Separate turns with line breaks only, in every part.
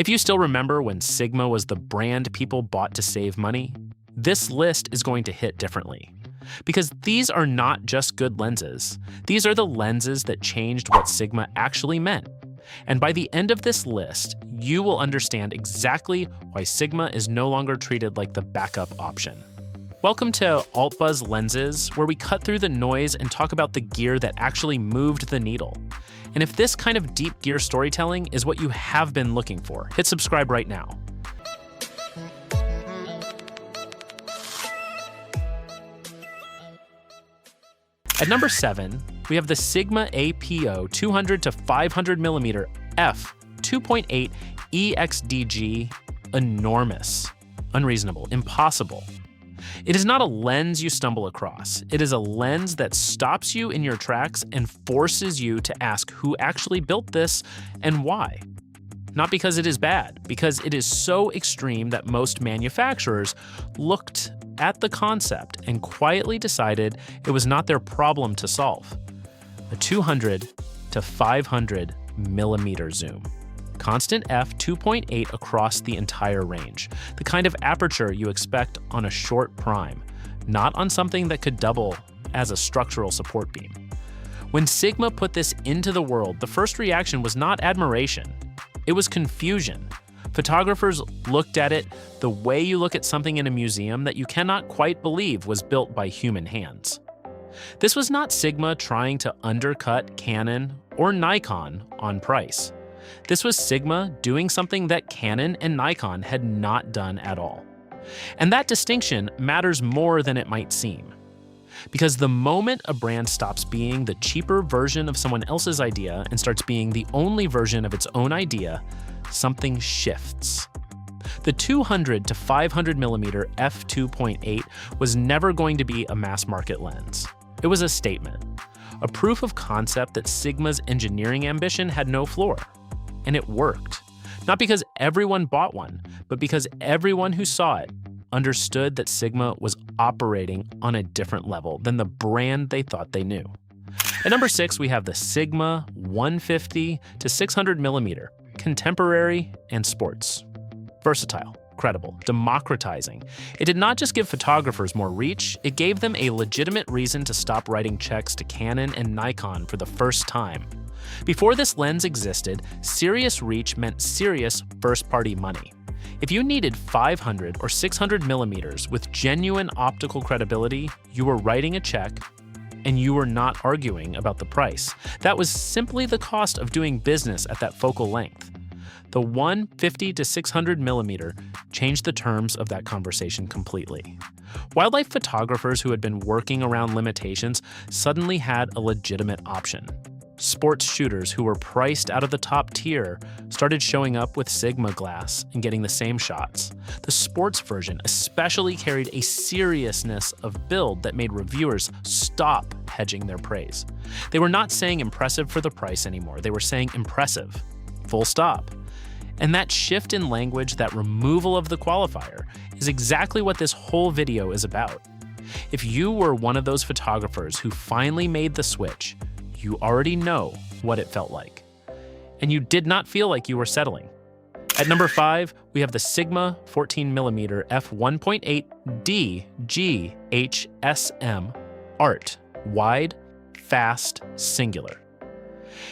If you still remember when Sigma was the brand people bought to save money, this list is going to hit differently. Because these are not just good lenses. These are the lenses that changed what Sigma actually meant. And by the end of this list, you will understand exactly why Sigma is no longer treated like the backup option. Welcome to AltBuzz Lenses, where we cut through the noise and talk about the gear that actually moved the needle. And if this kind of deep gear storytelling is what you have been looking for, hit subscribe right now. At number 7, we have the Sigma APO 200 to 500mm f2.8 EXDG. Enormous, unreasonable, impossible. It is not a lens you stumble across. It is a lens that stops you in your tracks and forces you to ask who actually built this and why. Not because it is bad, because it is so extreme that most manufacturers looked at the concept and quietly decided it was not their problem to solve. A 200 to 500 millimeter zoom. Constant f2.8 across the entire range. The kind of aperture you expect on a short prime, not on something that could double as a structural support beam. When Sigma put this into the world, the first reaction was not admiration. It was confusion. Photographers looked at it the way you look at something in a museum that you cannot quite believe was built by human hands. This was not Sigma trying to undercut Canon or Nikon on price. This was Sigma doing something that Canon and Nikon had not done at all. And that distinction matters more than it might seem. Because the moment a brand stops being the cheaper version of someone else's idea and starts being the only version of its own idea, something shifts. The 200 to 500 millimeter f2.8 was never going to be a mass market lens. It was a statement, a proof of concept that Sigma's engineering ambition had no floor. And it worked. Not because everyone bought one, but because everyone who saw it understood that Sigma was operating on a different level than the brand they thought they knew. At number 6, we have the Sigma 150 to 600 millimeter, contemporary and sports. Versatile, credible, democratizing. It did not just give photographers more reach, it gave them a legitimate reason to stop writing checks to Canon and Nikon for the first time. Before this lens existed, serious reach meant serious first-party money. If you needed 500 or 600 millimeters with genuine optical credibility, you were writing a check and you were not arguing about the price. That was simply the cost of doing business at that focal length. The 150 to 600 millimeter changed the terms of that conversation completely. Wildlife photographers who had been working around limitations suddenly had a legitimate option. Sports shooters who were priced out of the top tier started showing up with Sigma glass and getting the same shots. The sports version especially carried a seriousness of build that made reviewers stop hedging their praise. They were not saying impressive for the price anymore, they were saying impressive, full stop. And that shift in language, that removal of the qualifier, is exactly what this whole video is about. If you were one of those photographers who finally made the switch, you already know what it felt like. And you did not feel like you were settling. At number 5, we have the Sigma 14mm f1.8 DG HSM Art, wide, fast, singular.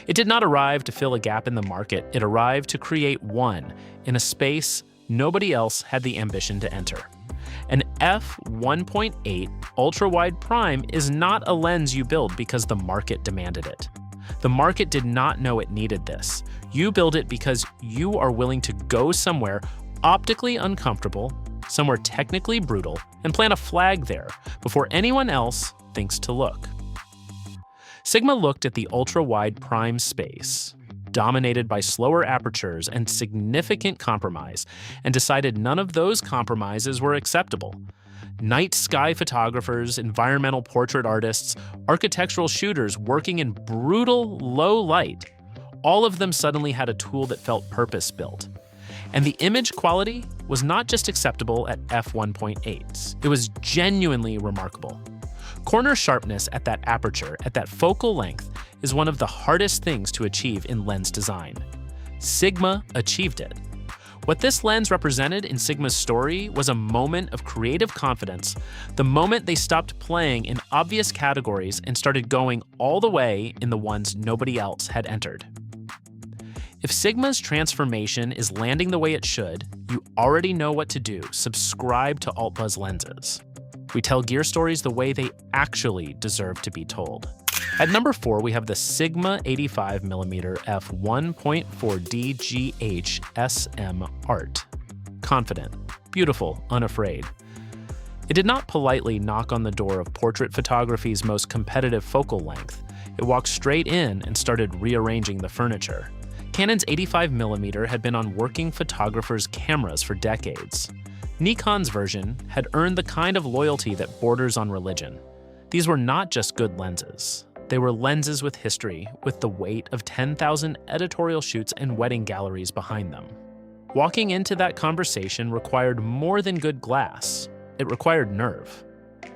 It did not arrive to fill a gap in the market, it arrived to create one in a space nobody else had the ambition to enter. An f1.8 ultra-wide prime is not a lens you build because the market demanded it. The market did not know it needed this. You build it because you are willing to go somewhere optically uncomfortable, somewhere technically brutal, and plant a flag there before anyone else thinks to look. Sigma looked at the ultra-wide prime space, dominated by slower apertures and significant compromise, and decided none of those compromises were acceptable. Night sky photographers, environmental portrait artists, architectural shooters working in brutal low light, all of them suddenly had a tool that felt purpose-built. And the image quality was not just acceptable at f1.8s, it was genuinely remarkable. Corner sharpness at that aperture, at that focal length, is one of the hardest things to achieve in lens design. Sigma achieved it. What this lens represented in Sigma's story was a moment of creative confidence, the moment they stopped playing in obvious categories and started going all the way in the ones nobody else had entered. If Sigma's transformation is landing the way it should, you already know what to do. Subscribe to AltBuzz Lenses. We tell gear stories the way they actually deserve to be told. At number 4, we have the Sigma 85mm f1.4 DG HSM Art. Confident, beautiful, unafraid. It did not politely knock on the door of portrait photography's most competitive focal length. It walked straight in and started rearranging the furniture. Canon's 85mm had been on working photographers' cameras for decades. Nikon's version had earned the kind of loyalty that borders on religion. These were not just good lenses. They were lenses with history, with the weight of 10,000 editorial shoots and wedding galleries behind them. Walking into that conversation required more than good glass. It required nerve.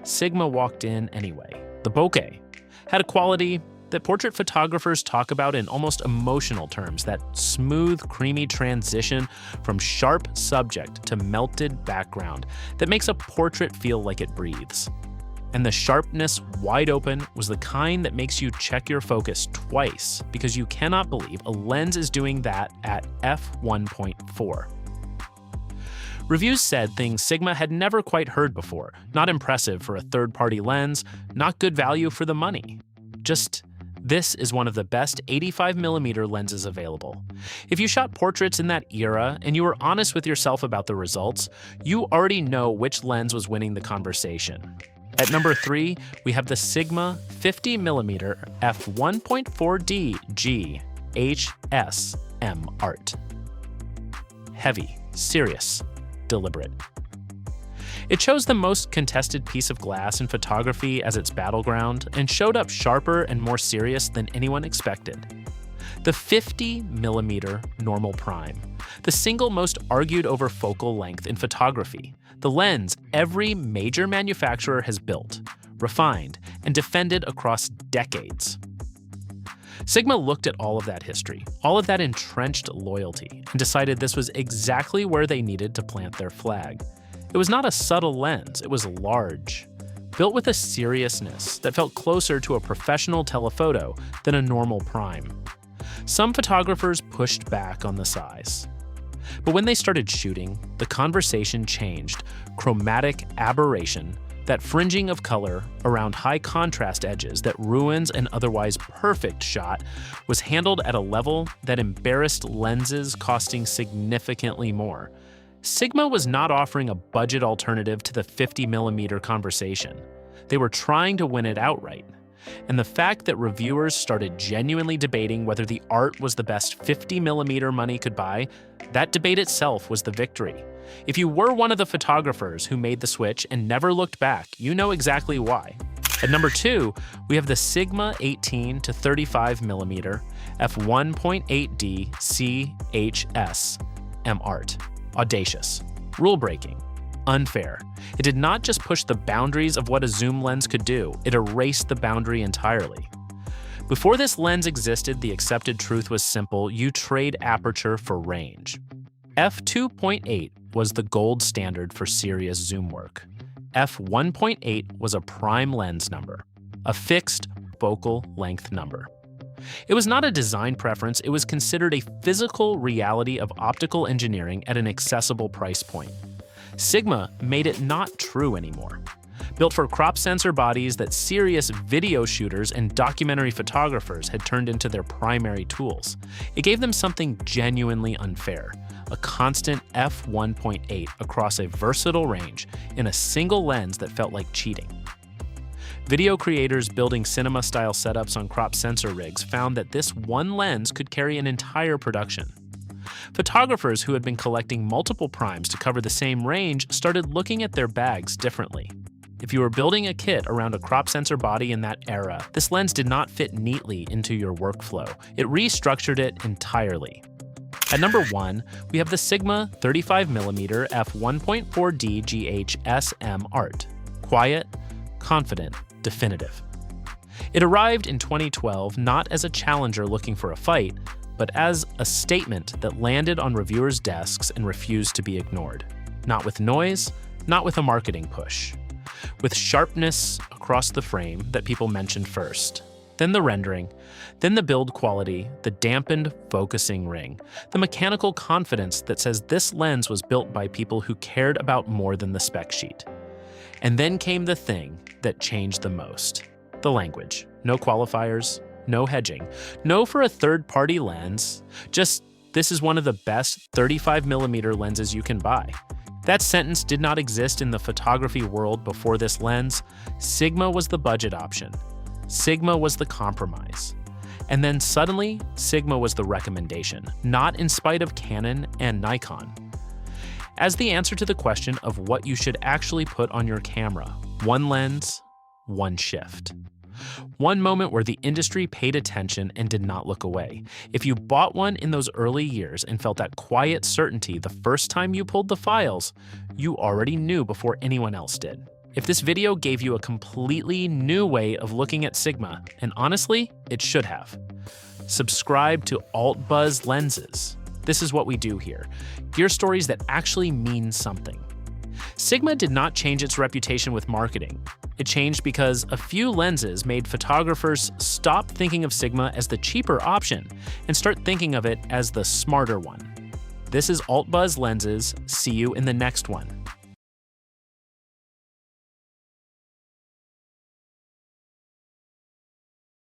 Sigma walked in anyway. The bokeh had a quality that portrait photographers talk about in almost emotional terms, that smooth, creamy transition from sharp subject to melted background that makes a portrait feel like it breathes. And the sharpness wide open was the kind that makes you check your focus twice because you cannot believe a lens is doing that at f1.4. Reviews said things Sigma had never quite heard before. Not impressive for a third-party lens, not good value for the money. Just, this is one of the best 85mm lenses available. If you shot portraits in that era and you were honest with yourself about the results, you already know which lens was winning the conversation. At number 3, we have the Sigma 50mm f1.4D G HSM Art. Heavy, serious, deliberate. It chose the most contested piece of glass in photography as its battleground and showed up sharper and more serious than anyone expected. The 50mm normal prime, the single most argued over focal length in photography, the lens every major manufacturer has built, refined, and defended across decades. Sigma looked at all of that history, all of that entrenched loyalty, and decided this was exactly where they needed to plant their flag. It was not a subtle lens, it was large, built with a seriousness that felt closer to a professional telephoto than a normal prime. Some photographers pushed back on the size. But when they started shooting, the conversation changed. Chromatic aberration, that fringing of color around high contrast edges that ruins an otherwise perfect shot, was handled at a level that embarrassed lenses costing significantly more. Sigma was not offering a budget alternative to the 50mm conversation. They were trying to win it outright. And the fact that reviewers started genuinely debating whether the art was the best 50mm money could buy, that debate itself was the victory. If you were one of the photographers who made the switch and never looked back, you know exactly why. At number 2, we have the Sigma 18 to 35mm f1.8D CHSM Art. Audacious, rule-breaking, unfair. It did not just push the boundaries of what a zoom lens could do, it erased the boundary entirely. Before this lens existed, the accepted truth was simple: you trade aperture for range. f2.8 was the gold standard for serious zoom work. f1.8 was a prime lens number, a fixed focal length number. It was not a design preference, it was considered a physical reality of optical engineering at an accessible price point. Sigma made it not true anymore. Built for crop sensor bodies that serious video shooters and documentary photographers had turned into their primary tools, it gave them something genuinely unfair: a constant f1.8 across a versatile range in a single lens that felt like cheating. Video creators building cinema-style setups on crop sensor rigs found that this one lens could carry an entire production. Photographers who had been collecting multiple primes to cover the same range started looking at their bags differently. If you were building a kit around a crop sensor body in that era, this lens did not fit neatly into your workflow. It restructured it entirely. At number 1, we have the Sigma 35mm f1.4D GHSM Art. Quiet, confident, definitive. It arrived in 2012 not as a challenger looking for a fight, but as a statement that landed on reviewers' desks and refused to be ignored. Not with noise, not with a marketing push. With sharpness across the frame that people mentioned first. Then the rendering, then the build quality, the dampened focusing ring, the mechanical confidence that says this lens was built by people who cared about more than the spec sheet. And then came the thing that changed the most. The language. No qualifiers, no hedging, no for a third-party lens, just this is one of the best 35mm lenses you can buy. That sentence did not exist in the photography world before this lens. Sigma was the budget option. Sigma was the compromise. And then suddenly, Sigma was the recommendation, not in spite of Canon and Nikon. As the answer to the question of what you should actually put on your camera, one lens, one shift. One moment where the industry paid attention and did not look away. If you bought one in those early years and felt that quiet certainty the first time you pulled the files, you already knew before anyone else did. If this video gave you a completely new way of looking at Sigma, and honestly, it should have. Subscribe to Alt Buzz Lenses. This is what we do here. Gear stories that actually mean something. Sigma did not change its reputation with marketing. It changed because a few lenses made photographers stop thinking of Sigma as the cheaper option and start thinking of it as the smarter one. This is Alt Buzz Lenses. See you in the next one.